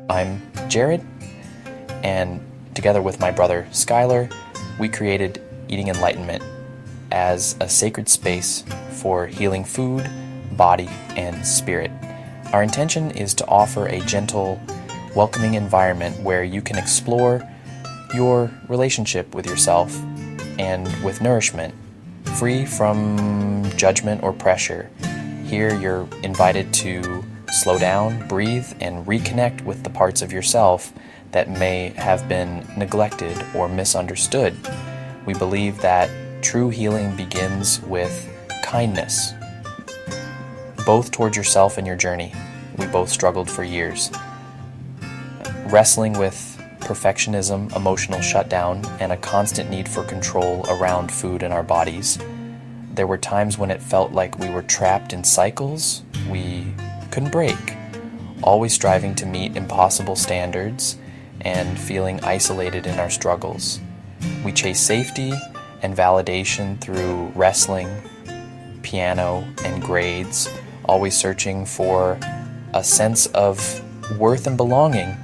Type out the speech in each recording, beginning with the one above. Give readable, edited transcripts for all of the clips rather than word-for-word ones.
I'm Jared, and together with my brother Skylar, we created Eating Enlightenment as a sacred space for healing food, body, and spirit. Our intention is to offer a gentle, welcoming environment where you can explore your relationship with yourself and with nourishment, free from judgment or pressure. Here you're invited to slow down, breathe, and reconnect with the parts of yourself that may have been neglected or misunderstood. We believe that true healing begins with kindness, both towards yourself and your journey. We both struggled for years, wrestling with perfectionism, emotional shutdown, and a constant need for control around food and our bodies. There were times when it felt like we were trapped in cycles we couldn't break, always striving to meet impossible standards and feeling isolated in our struggles. We chase safety and validation through wrestling, piano, and grades, always searching for a sense of worth and belonging.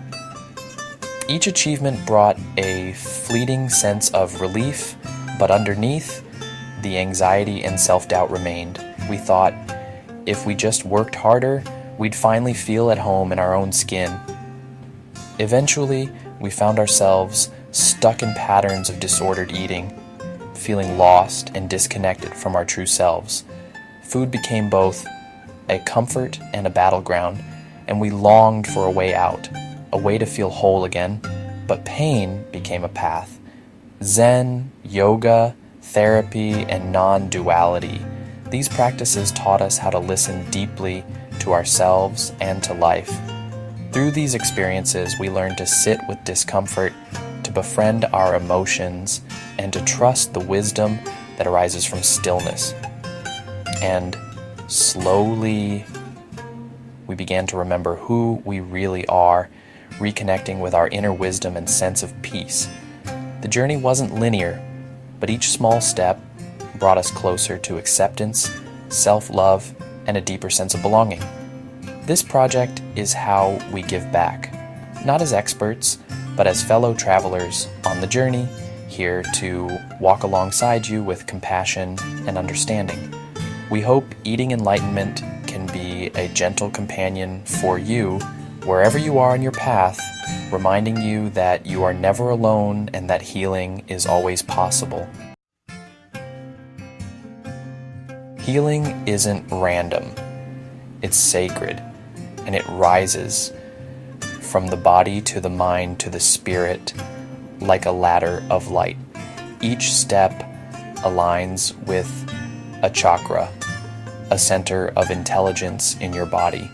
Each achievement brought a fleeting sense of relief, but underneath, the anxiety and self-doubt remained. We thought if we just worked harder, we'd finally feel at home in our own skin. Eventually, we found ourselves stuck in patterns of disordered eating, feeling lost and disconnected from our true selves. Food became both a comfort and a battleground, and we longed for a way out, a way to feel whole again, but pain became a path. Zen, yoga, therapy, and non-duality. These practices taught us how to listen deeply to ourselves and to life. Through these experiences, we learned to sit with discomfort, to befriend our emotions, and to trust the wisdom that arises from stillness. And slowly, we began to remember who we really are, reconnecting with our inner wisdom and sense of peace. The journey wasn't linear, but each small step brought us closer to acceptance, self-love, and a deeper sense of belonging. This project is how we give back, not as experts, but as fellow travelers on the journey, here to walk alongside you with compassion and understanding. We hope Eating Enlightenment can be a gentle companion for you wherever you are on your path, reminding you that you are never alone and that healing is always possible. Healing isn't random, it's sacred, and it rises from the body to the mind to the spirit like a ladder of light. Each step aligns with a chakra, a center of intelligence in your body.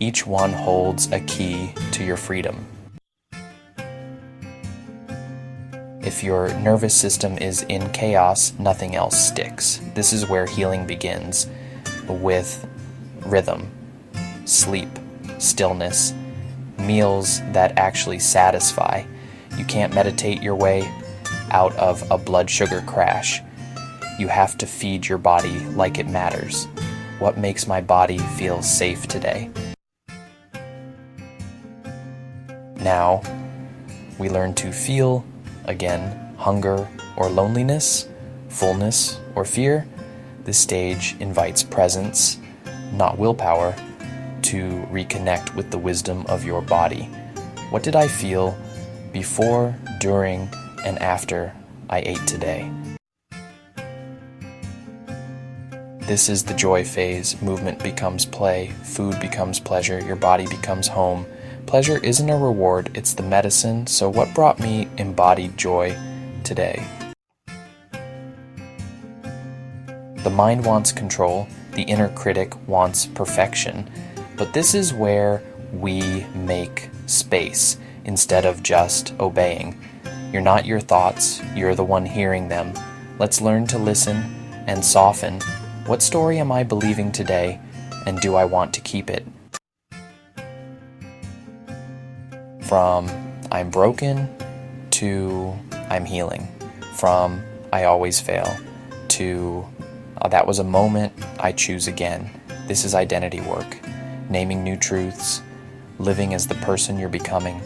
Each one holds a key to your freedom. If your nervous system is in chaos, nothing else sticks. This is where healing begins, with rhythm, sleep, stillness, meals that actually satisfy. You can't meditate your way out of a blood sugar crash. You have to feed your body like it matters. What makes my body feel safe today? Now, we learn to feel again, hunger or loneliness, fullness or fear. This stage invites presence, not willpower, to reconnect with the wisdom of your body. What did I feel before, during, and after I ate today? This is the joy phase. Movement becomes play, food becomes pleasure, your body becomes home. Pleasure isn't a reward, it's the medicine. So what brought me embodied joy today? The mind wants control, the inner critic wants perfection, but this is where we make space instead of just obeying. You're not your thoughts, you're the one hearing them. Let's learn to listen and soften. What story am I believing today, and do I want to keep it? From I'm broken to I'm healing. From I always fail to that was a moment, I choose again. This is identity work, naming new truths, living as the person you're becoming?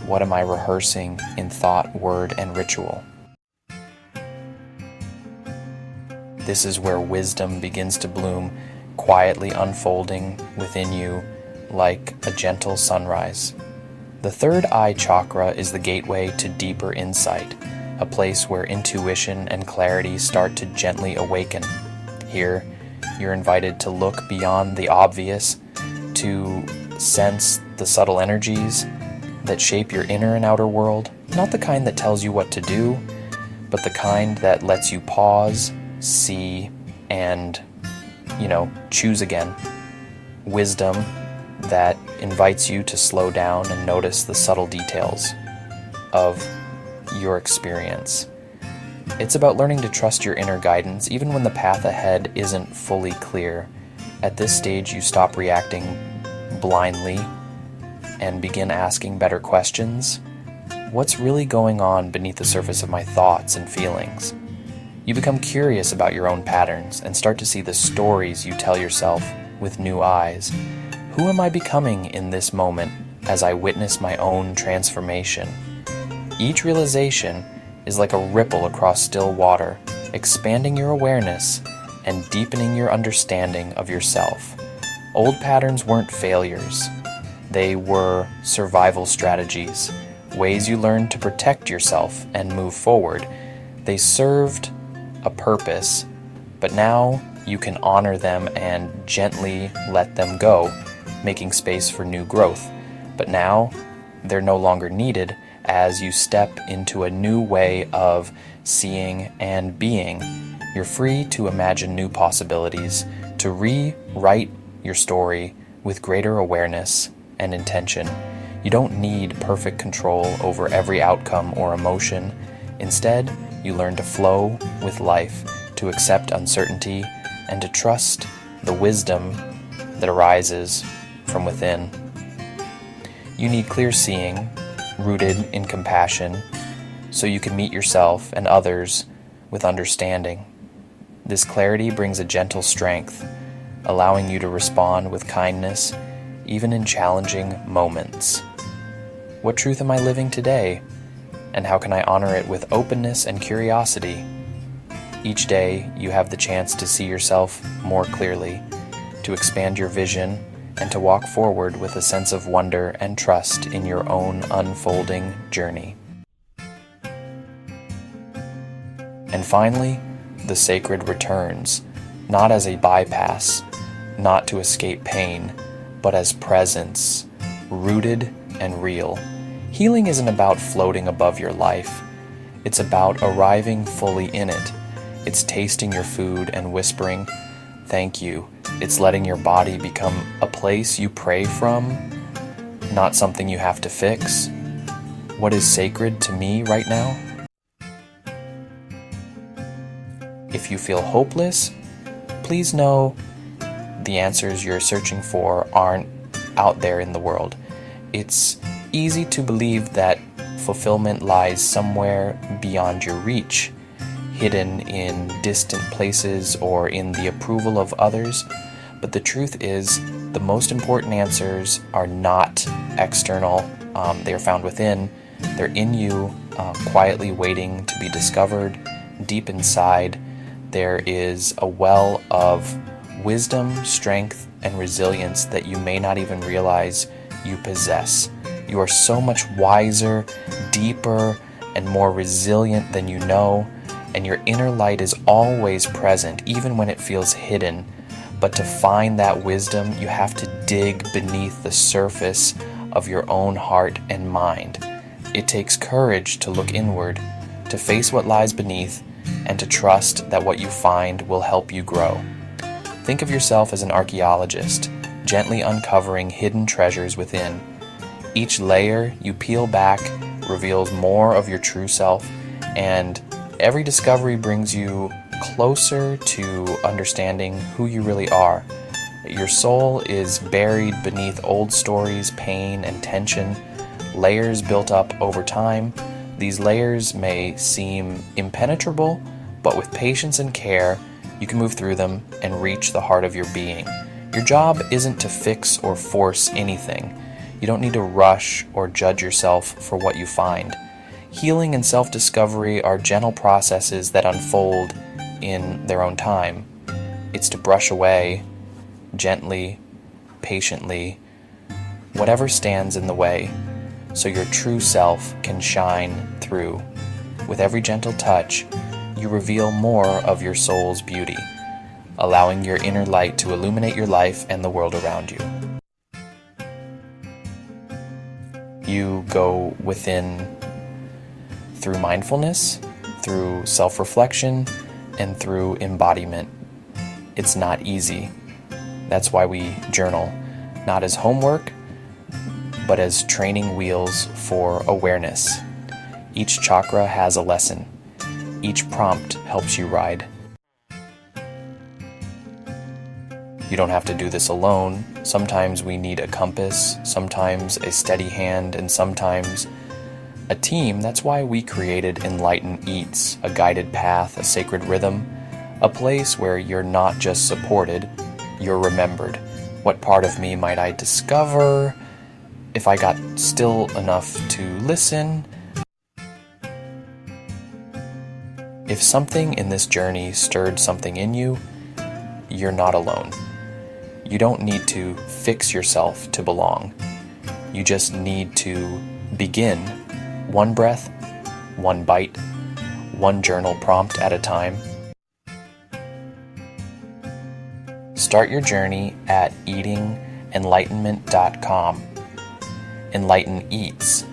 What am I rehearsing in thought, word, and ritual? This is where wisdom begins to bloom, quietly unfolding within you like a gentle sunrise. The third eye chakra is the gateway to deeper insight, a place where intuition and clarity start to gently awaken. Here, you're invited to look beyond the obvious, to sense the subtle energies that shape your inner and outer world, not the kind that tells you what to do, but the kind that lets you pause, see, and, choose again. Wisdom that invites you to slow down and notice the subtle details of your experience. It's about learning to trust your inner guidance, even when the path ahead isn't fully clear. At this stage, you stop reacting blindly and begin asking better questions. What's really going on beneath the surface of my thoughts and feelings? You become curious about your own patterns and start to see the stories you tell yourself with new eyes. Who am I becoming in this moment as I witness my own transformation? Each realization is like a ripple across still water, expanding your awareness and deepening your understanding of yourself. Old patterns weren't failures. They were survival strategies, ways you learned to protect yourself and move forward. They served a purpose, but now you can honor them and gently let them go, making space for new growth. But now they're no longer needed as you step into a new way of seeing and being. You're free to imagine new possibilities, to rewrite your story with greater awareness and intention. You don't need perfect control over every outcome or emotion. Instead, you learn to flow with life, to accept uncertainty, and to trust the wisdom that arises from within. You need clear seeing, rooted in compassion, so you can meet yourself and others with understanding. This clarity brings a gentle strength, allowing you to respond with kindness, even in challenging moments. What truth am I living today? And how can I honor it with openness and curiosity? Each day, you have the chance to see yourself more clearly, to expand your vision, and to walk forward with a sense of wonder and trust in your own unfolding journey. And finally, the sacred returns, not as a bypass, not to escape pain, but as presence, rooted and real. Healing isn't about floating above your life. It's about arriving fully in it. It's tasting your food and whispering, "Thank you." It's letting your body become a place you pray from, not something you have to fix. What is sacred to me right now? If you feel hopeless, please know the answers you're searching for aren't out there in the world. It's easy to believe that fulfillment lies somewhere beyond your reach, hidden in distant places or in the approval of others. But the truth is, the most important answers are not external. They are found within. They're in you, quietly waiting to be discovered. Deep inside, there is a well of wisdom, strength, and resilience that you may not even realize you possess. You are so much wiser, deeper, and more resilient than you know, and your inner light is always present, even when it feels hidden. But to find that wisdom, you have to dig beneath the surface of your own heart and mind. It takes courage to look inward, to face what lies beneath, and to trust that what you find will help you grow. Think of yourself as an archaeologist, gently uncovering hidden treasures within. Each layer you peel back reveals more of your true self, and every discovery brings you closer to understanding who you really are. Your soul is buried beneath old stories, pain, and tension, layers built up over time. These layers may seem impenetrable, but with patience and care, you can move through them and reach the heart of your being. Your job isn't to fix or force anything. You don't need to rush or judge yourself for what you find. Healing and self-discovery are gentle processes that unfold in their own time. It's to brush away, gently, patiently, whatever stands in the way, so your true self can shine through. With every gentle touch, you reveal more of your soul's beauty, allowing your inner light to illuminate your life and the world around you. You go within through mindfulness, through self-reflection, and through embodiment. It's not easy. That's why we journal, not as homework, but as training wheels for awareness. Each chakra has a lesson. Each prompt helps you ride. You don't have to do this alone. Sometimes we need a compass, sometimes a steady hand, and sometimes a team. That's why we created Enlighten Eats, a guided path, a sacred rhythm, a place where you're not just supported, you're remembered. What part of me might I discover if I got still enough to listen? If something in this journey stirred something in you, you're not alone. You don't need to fix yourself to belong. You just need to begin, one breath, one bite, one journal prompt at a time. Start your journey at eatingenlightenment.com. Enlighten Eats,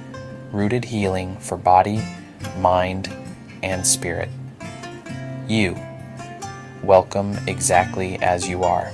rooted healing for body, mind, and spirit. You, welcome exactly as you are.